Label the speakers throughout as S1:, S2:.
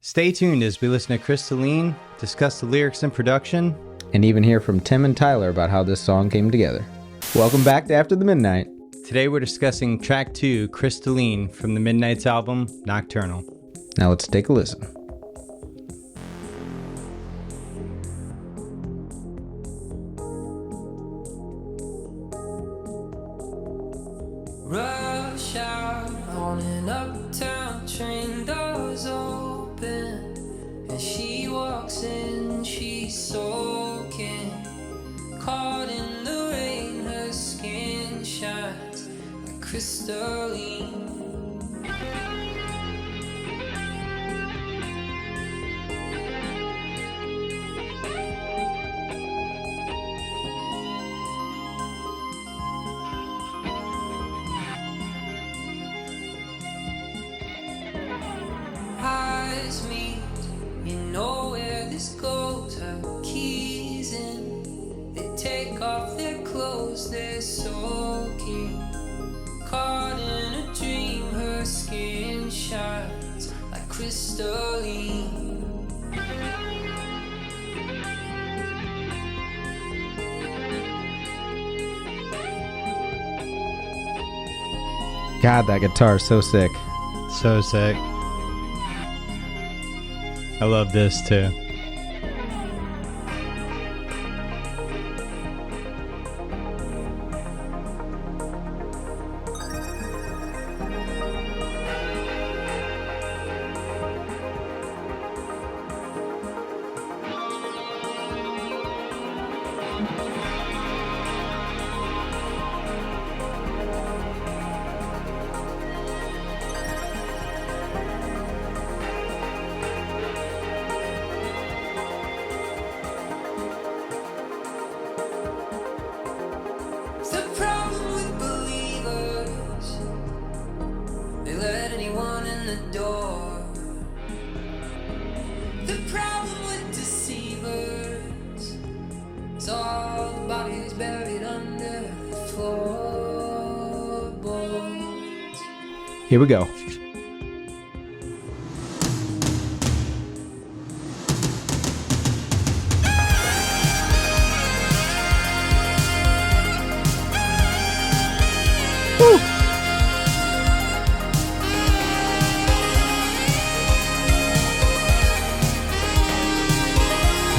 S1: Stay tuned as we listen to Crystalline, discuss the lyrics and production,
S2: and even hear from Tim and Tyler about how this song came together. Welcome back to After the Midnight.
S1: Today we're discussing track 2, Crystalline, from the Midnight's album, Nocturnal.
S2: Now let's take a listen.
S3: Rush out on an uptown train, doors open, and she walks in, she's soaking, caught in the rain, her skin shines like crystalline. Eyes meet, you know where this goes. Her keys in, they take off their clothes, they're soaking, caught in a dream. Her skin shines like crystalline.
S2: God, that guitar's so sick.
S1: So sick. I love this too.
S3: The problem with believers, they let anyone in the door. The problem with deceivers is all the bodies buried under the floorboards.
S2: Here we go.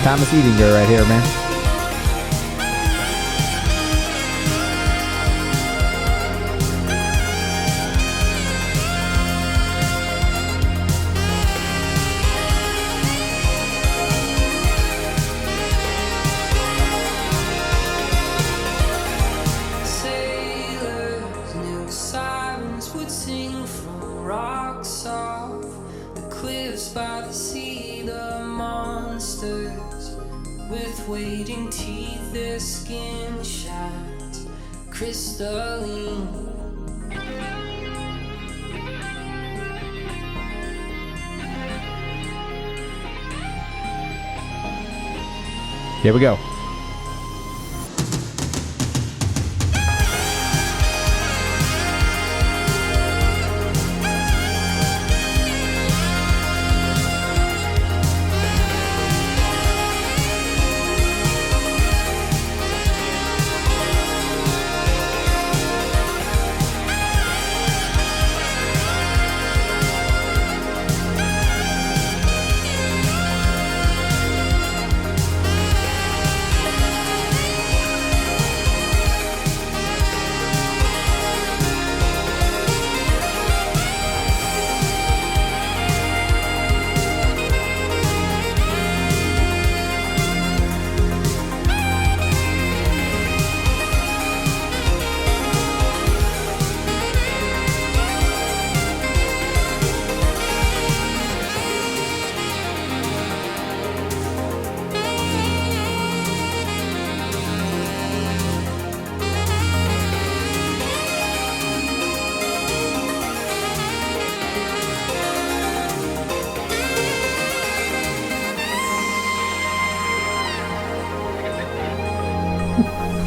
S2: Thomas Edinger right here, man.
S3: Sailors knew sirens would sing from rocks off the cliffs by the sea. The monsters with waiting teeth, their skin shines crystalline.
S2: Here we go.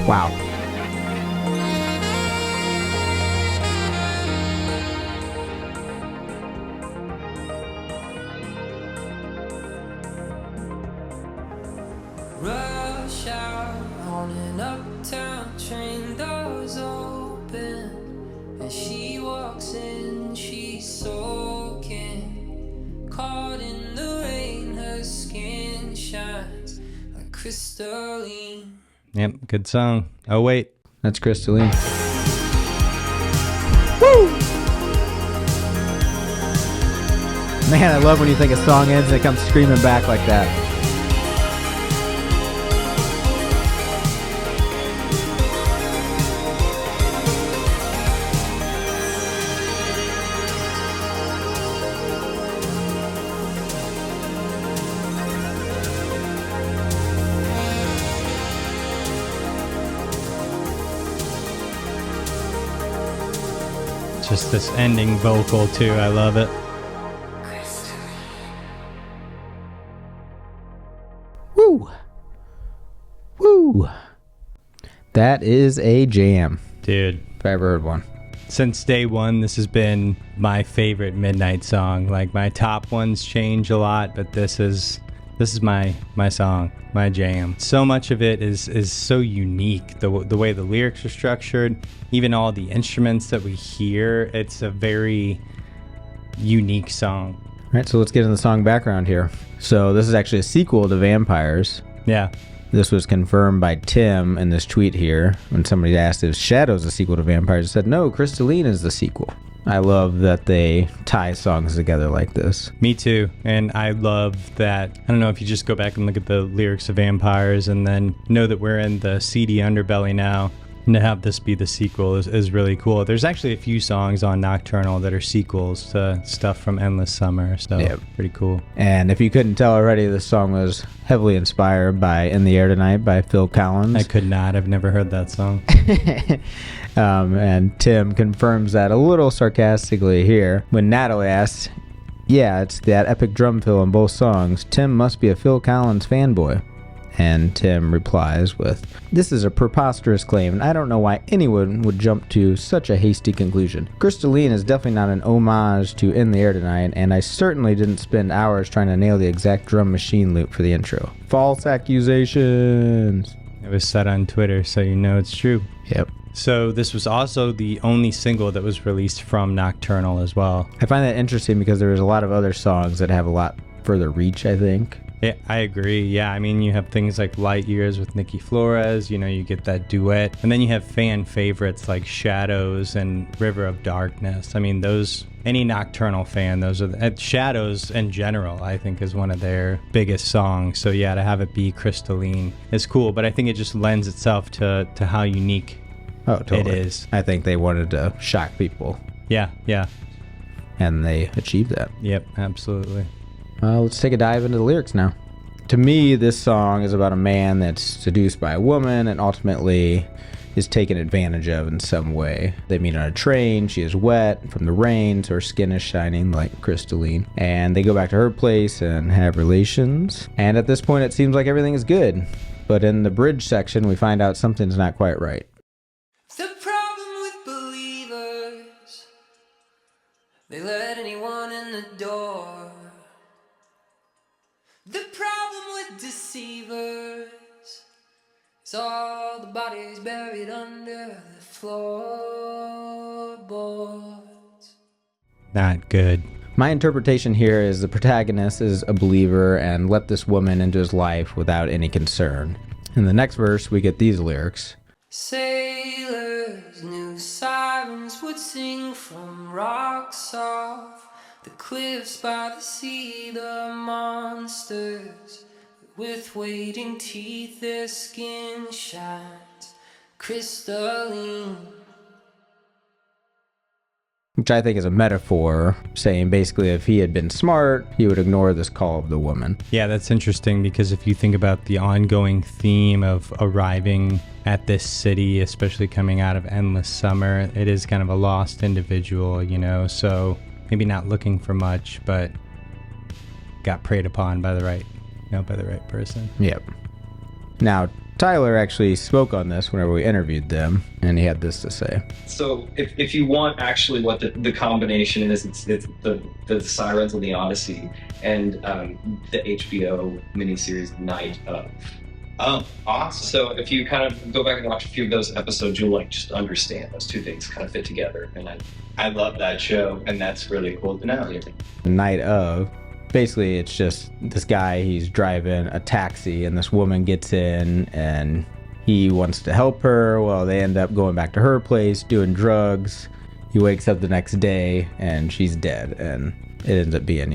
S2: Wow.
S3: on an uptown train, doors open, and she walks in, she's soaking, caught in the rain, her skin shines like crystalline.
S1: Yep, good song. Oh, wait.
S2: That's Crystalline. Woo! Man, I love when you think a song ends and it comes screaming back like that.
S1: Just this ending vocal, too. I love it.
S2: Woo! Woo! That is a jam.
S1: Dude.
S2: If I ever heard one.
S1: Since day one, this has been my favorite Midnight song. Like, my top ones change a lot, but this is my song, my jam. So much of it is so unique. The way the lyrics are structured, even all the instruments that we hear, it's a very unique song.
S2: All right, so let's get in the song background here. So this is actually a sequel to Vampires.
S1: Yeah.
S2: This was confirmed by Tim in this tweet here. When somebody asked if Shadow's a sequel to Vampires, he said, no, Crystalline is the sequel. I love that they tie songs together like this.
S1: Me too. And I love that, I don't know, if you just go back and look at the lyrics of Vampires and then know that we're in the seedy underbelly now, and to have this be the sequel is really cool. There's actually a few songs on Nocturnal that are sequels to stuff from Endless Summer, so
S2: yep.
S1: Pretty cool.
S2: And if you couldn't tell already, this song was heavily inspired by In the Air Tonight by Phil Collins.
S1: I could not. I've never heard that song.
S2: And Tim confirms that a little sarcastically here when Natalie asks, yeah, it's that epic drum fill in both songs. Tim must be a Phil Collins fanboy. And Tim replies with, this is a preposterous claim, and I don't know why anyone would jump to such a hasty conclusion. Crystalline is definitely not an homage to In the Air Tonight, and I certainly didn't spend hours trying to nail the exact drum machine loop for the intro. False accusations.
S1: It was said on Twitter, so you know it's true.
S2: Yep.
S1: So this was also the only single that was released from Nocturnal as well.
S2: I find that interesting because there was a lot of other songs that have a lot further reach, I think.
S1: Yeah, I agree. Yeah, I mean, you have things like Light Years with Nikki Flores, you know, you get that duet. And then you have fan favorites like Shadows and River of Darkness. I mean, those, any Nocturnal fan, those are, Shadows in general, I think is one of their biggest songs. So yeah, to have it be Crystalline is cool, but I think it just lends itself to how unique it is.
S2: I think they wanted to shock people.
S1: Yeah.
S2: And they achieved that.
S1: Yep, absolutely.
S2: Let's take a dive into the lyrics now. To me, this song is about a man that's seduced by a woman and ultimately is taken advantage of in some way. They meet on a train, she is wet from the rain, so her skin is shining like crystalline. And they go back to her place and have relations. And at this point, it seems like everything is good. But in the bridge section, we find out something's not quite right.
S3: The problem with believers, they let anyone in the door. The problem with deceivers is all the bodies buried under the floorboards.
S1: Not good.
S2: My interpretation here is the protagonist is a believer and let this woman into his life without any concern. In the next verse, we get these lyrics.
S3: Sailors knew sirens would sing from rocks off the cliffs by the sea, the monsters with waiting teeth, their skin shines crystalline.
S2: Which I think is a metaphor, saying basically if he had been smart, he would ignore this call of the woman.
S1: Yeah, that's interesting because if you think about the ongoing theme of arriving at this city, especially coming out of Endless Summer, it is kind of a lost individual, you know, so maybe not looking for much, but got preyed upon by the right person.
S2: Yep. Now, Tyler actually spoke on this whenever we interviewed them, and he had this to say.
S4: So if you want actually what the combination is, it's the Sirens and the Odyssey and the HBO miniseries Night of. Oh, awesome. So if you kind of go back and watch a few of those episodes, you'll like just understand those two things kind of fit together. And I love that show, and that's really cool to know.
S2: The night of, basically it's just this guy, he's driving a taxi and this woman gets in and he wants to help her. Well, they end up going back to her place, doing drugs. He wakes up the next day and she's dead, and it ends up being,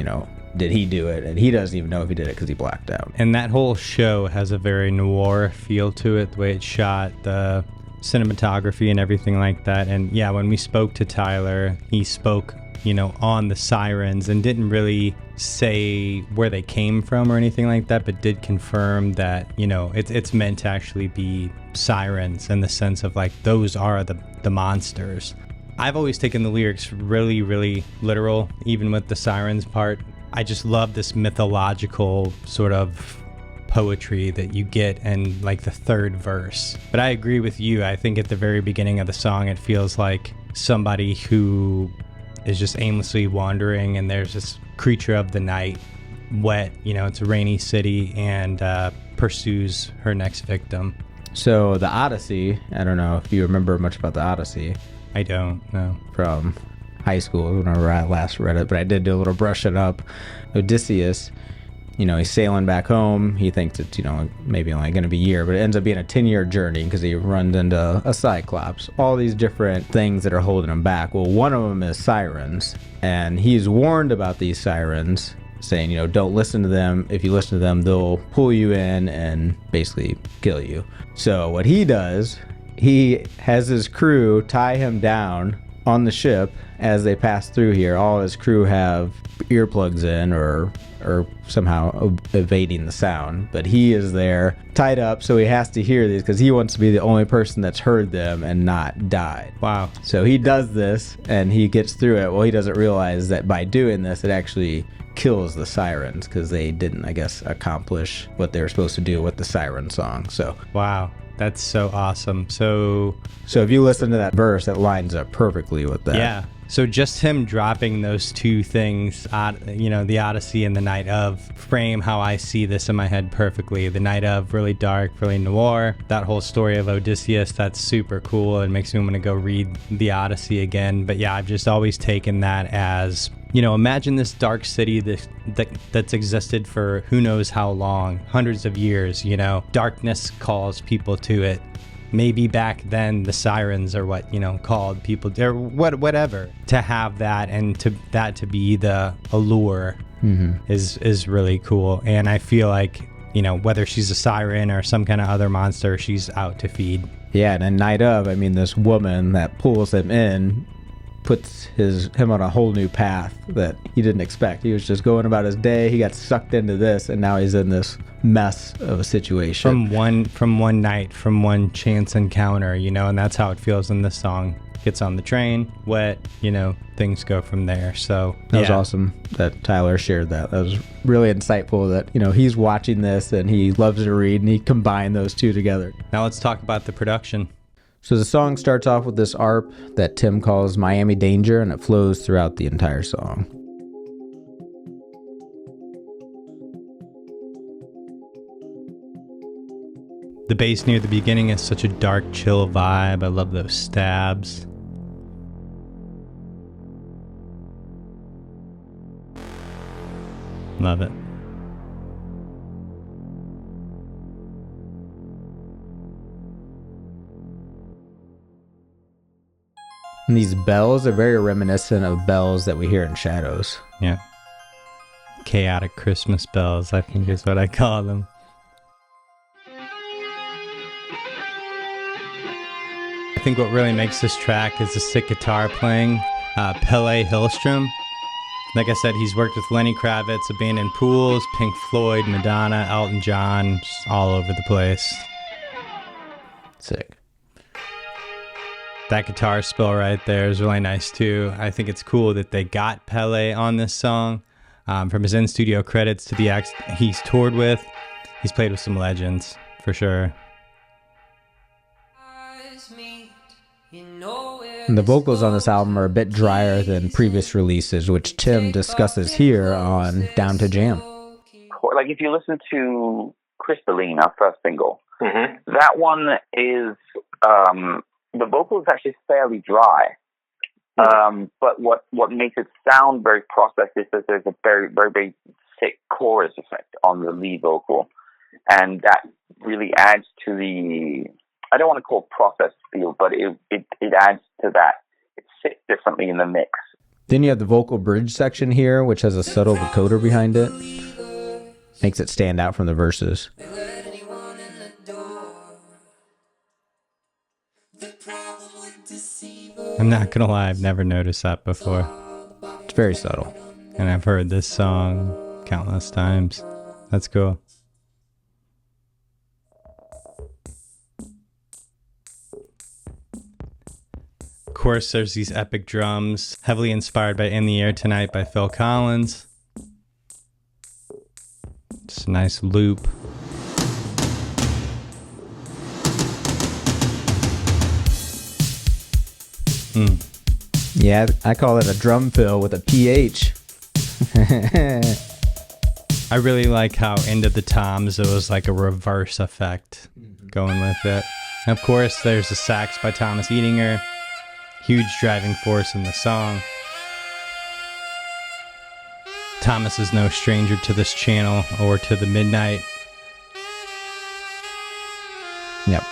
S2: did he do it? And he doesn't even know if he did it because he blacked out.
S1: And that whole show has a very noir feel to it, the way it's shot, the cinematography and everything like that. And yeah, when we spoke to Tyler, he spoke, on the sirens and didn't really say where they came from or anything like that, but did confirm that, it's meant to actually be sirens in the sense of like, those are the monsters. I've always taken the lyrics really, really literal, even with the sirens part. I just love this mythological sort of poetry that you get in like the third verse. But I agree with you. I think at the very beginning of the song, it feels like somebody who is just aimlessly wandering, and there's this creature of the night, wet, it's a rainy city, and pursues her next victim.
S2: So the Odyssey, I don't know if you remember much about the Odyssey.
S1: I don't know. From
S2: high school, whenever I last read it, but I did do a little brushing up. Odysseus, he's sailing back home. He thinks it's, maybe only going to be a year, but it ends up being a 10-year journey because he runs into a cyclops. All these different things that are holding him back. Well, one of them is sirens, and he's warned about these sirens, saying, don't listen to them. If you listen to them, they'll pull you in and basically kill you. So what he does, he has his crew tie him down on the ship as they pass through here. All his crew have earplugs in or somehow evading the sound, but he is there tied up, so he has to hear these because he wants to be the only person that's heard them and not died.
S1: Wow.
S2: So he does this and he gets through it. Well, he doesn't realize that by doing this, it actually kills the sirens because they didn't, I guess, accomplish what they were supposed to do with the siren song. So
S1: wow, that's so awesome. So
S2: if you listen to that verse, it lines up perfectly with that.
S1: Yeah. So just him dropping those two things, the Odyssey and the Night of, frame how I see this in my head perfectly. The Night of, really dark, really noir. That whole story of Odysseus, that's super cool. It makes me want to go read the Odyssey again. But yeah, I've just always taken that as, imagine this dark city that's existed for who knows how long, hundreds of years, darkness calls people to it. Maybe back then the sirens are what, called people, or whatever. To have that and to be the allure is really cool. And I feel like, whether she's a siren or some kind of other monster, she's out to feed.
S2: Yeah, and a night of, this woman that pulls him in puts him on a whole new path that he didn't expect. He was just going about his day. He got sucked into this, and now he's in this mess of a situation.
S1: From one night, from one chance encounter, and that's how it feels in this song. Gets on the train, wet, things go from there. So
S2: that was awesome that Tyler shared that. That was really insightful that, he's watching this and he loves to read, and he combined those two together.
S1: Now let's talk about the production.
S2: So the song starts off with this ARP that Tim calls Miami Danger, and it flows throughout the entire song.
S1: The bass near the beginning is such a dark, chill vibe. I love those stabs. Love it.
S2: And these bells are very reminiscent of bells that we hear in Shadows.
S1: Yeah. Chaotic Christmas bells, I think is what I call them. I think what really makes this track is the sick guitar playing. Pele Hillstrom. Like I said, he's worked with Lenny Kravitz, Abandoned Pools, Pink Floyd, Madonna, Elton John, just all over the place.
S2: Sick.
S1: That guitar spill right there is really nice too. I think it's cool that they got Pele on this song. From his in-studio credits to the acts he's toured with, he's played with some legends, for sure.
S2: And the vocals on this album are a bit drier than previous releases, which Tim discusses here on Down to Jam.
S5: Like if you listen to Crystalline, our first single.
S6: Mm-hmm.
S5: That one is, the vocal is actually fairly dry. But what makes it sound very processed is that there's a very, very, very thick chorus effect on the lead vocal. And that really adds to the, I don't want to call it processed feel, but it adds to that. It sits differently in the mix.
S2: Then you have the vocal bridge section here, which has a subtle vocoder behind it. Makes it stand out from the verses.
S1: I'm not gonna lie, I've never noticed that before.
S2: It's very subtle.
S1: And I've heard this song countless times. That's cool. Of course, there's these epic drums, heavily inspired by In the Air Tonight by Phil Collins. Just a nice loop.
S2: Yeah, I call it a drum fill with a PH.
S1: I really like how into the toms it was like a reverse effect going with it. And of course, there's the sax by Thomas Edinger, huge driving force in the song. Thomas is no stranger to this channel or to the Midnight.
S2: Yep.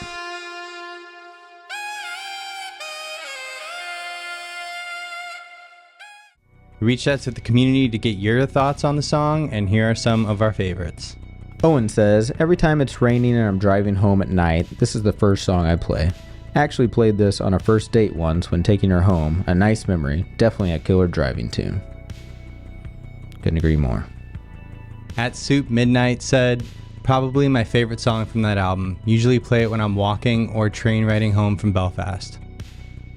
S1: We reached out to the community to get your thoughts on the song, and here are some of our favorites.
S2: Owen says, every time it's raining and I'm driving home at night, this is the first song I play. Actually played this on a first date once when taking her home. A nice memory. Definitely a killer driving tune. Couldn't agree more.
S1: At Soup Midnight said, probably my favorite song from that album. Usually play it when I'm walking or train riding home from Belfast.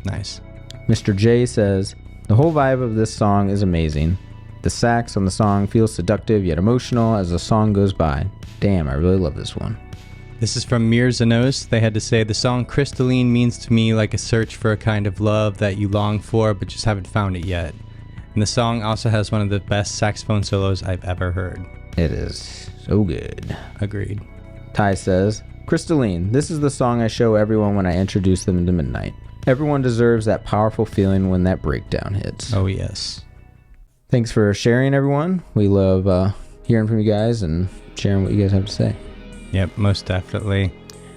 S1: Nice.
S2: Mr. J says, the whole vibe of this song is amazing. The sax on the song feels seductive yet emotional as the song goes by. Damn, I really love this one.
S1: This is from Mir Zanos. They had to say, the song Crystalline means to me like a search for a kind of love that you long for but just haven't found it yet. And the song also has one of the best saxophone solos I've ever heard.
S2: It is so good.
S1: Agreed.
S2: Ty says, Crystalline, this is the song I show everyone when I introduce them to Midnight. Everyone deserves that powerful feeling when that breakdown hits.
S1: Oh, yes.
S2: Thanks for sharing, everyone. We love hearing from you guys and sharing what you guys have to say.
S1: Yep, most definitely.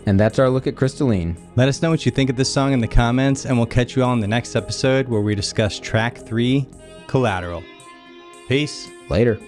S2: And that's our look at Crystalline.
S1: Let us know what you think of this song in the comments, and we'll catch you all in the next episode where we discuss track 3, Collateral. Peace.
S2: Later.